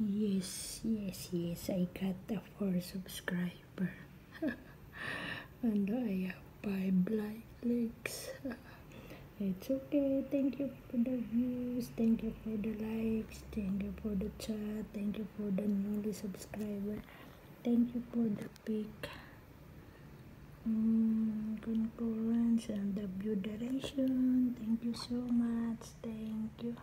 Yes, I got the 4 subscriber. And I have 5 likes. It's okay. Thank you for the views. Thank you for the likes. Thank you for the chat. Thank you for the newly subscriber. Thank you for the pic. Concurrence and the view duration. Thank you so much. Thank you.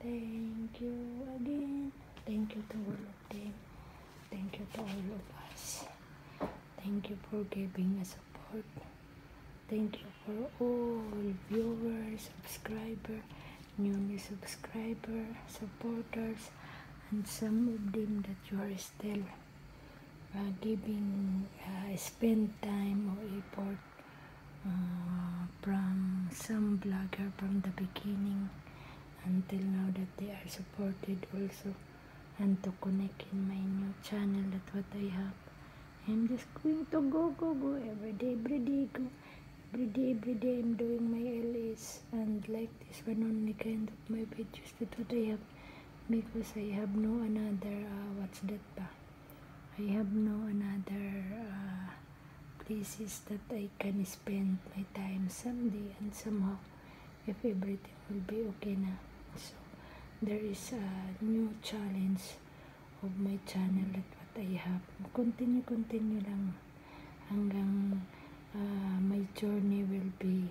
Thank you again. Thank you to all of them. Thank you to all of us. Thank you for giving us support. Thank you for all viewers, subscribers, newly subscriber, supporters, and some of them that you are still giving spend time or effort from some blogger from the beginning until now that they are supported also, and to connect in my new channel that what I have. I'm just going to go every day go. Every day I'm doing my LS, and like this one only kind of my videos that what I have, because I have no another what's that pa? I have no another places that I can spend my time someday, and somehow if everything will be okay na. So there is a new challenge of my channel that what I have. Continue lang hanggang my journey will be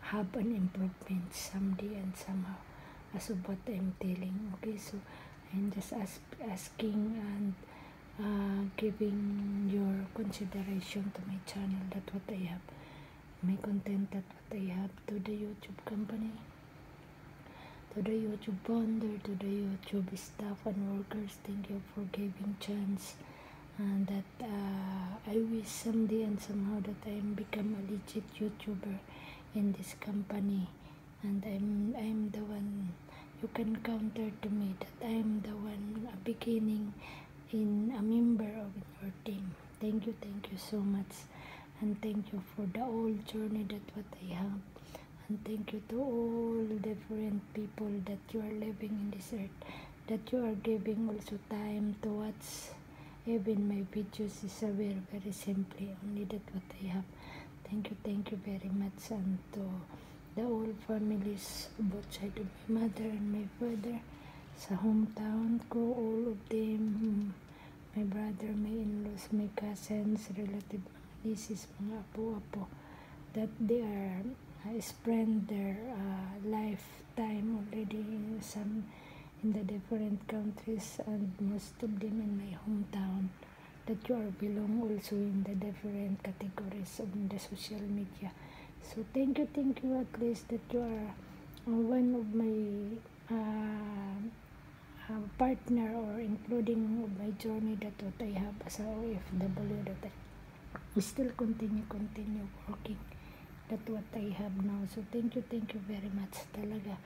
have an improvement someday and somehow, as of what I'm telling. Okay, so I'm just asking and giving your consideration to my channel that what I have, my content that what I have, to the YouTube company, to the YouTube founder, to the YouTube staff and workers. Thank you for giving chance, and that I wish someday and somehow that I become a legit YouTuber in this company, and I'm the one you can counter to me, that I'm the one beginning in a member of your team. Thank you so much, and thank you for the whole journey that what I have, and thank you to all different people that you are living in this earth, that you are giving also time to watch even my videos is very simply only that what I have. Thank you very much, and to the whole families, both side of my mother and my father, sa hometown ko, all of them, my brother, my in-laws, my cousins, relative, mga nieces, mga apo-apo, that they are spend their lifetime already in the different countries, and most of them in my hometown, that you are belong also in the different categories of the social media. So thank you at least that you are one of my partner, or including of my journey that what I have as a OFW, that I still continue working that what I have now. So thank you very much talaga.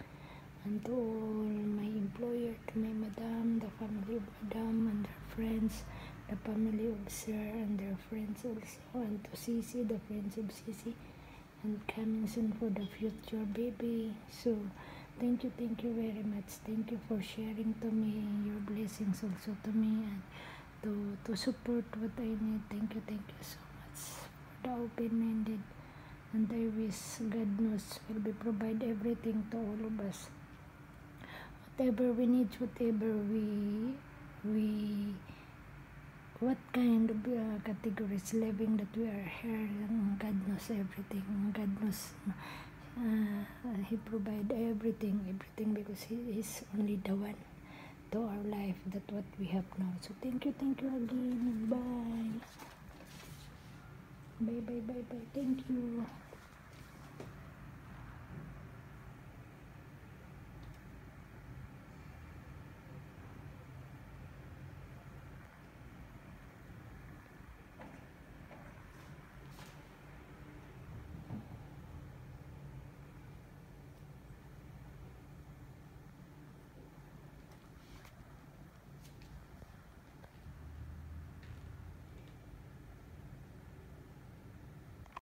And to all my employer, to my madam, the family of madam and their friends, the family of sir and their friends also, and to Cici, the friends of Cici, and coming soon for the future baby. So thank you very much. Thank you for sharing to me your blessings also to me, and to support what I need. Thank you so much for the open-minded, and I wish God knows will be provide everything to all of us, whatever we need, whatever we what kind of categories living that we are here, and God knows everything. God knows He provide everything because He is only the one to our life that what we have now. So thank you again. Bye. Thank you.